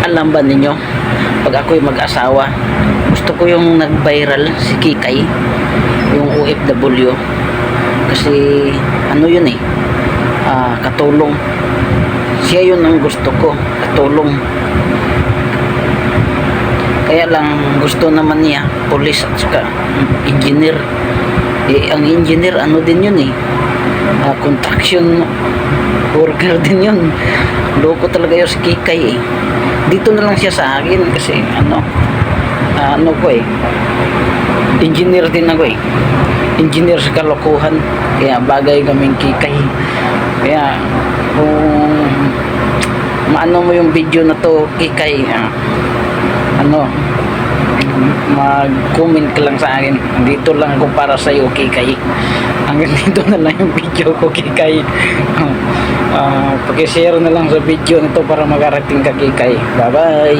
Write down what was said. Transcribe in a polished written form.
alam ba ninyo, pag ako'y mag-asawa, gusto ko yung nag-viral si Kikay, yung OFW. Kasi ano yun eh, katulong. Siya yun ang gusto ko, katulong. Kaya lang gusto naman niya police at saka engineer. Ang engineer ano din yun eh, construction worker din yun. Loko talaga yung si Kikay eh. Dito na lang siya sa akin kasi ano ko eh, engineer din ako eh, engineer sa kalokohan. Kaya bagay kaming Kikay. Kaya kung maano mo yung video na to Kikay, mag-comment ka lang sa akin. Dito lang ako para sa iyo Kikay. Hanggang dito na lang yung video ko Kikay. Paki-share na lang sa video nito para makarating ka Kikay. Bye bye.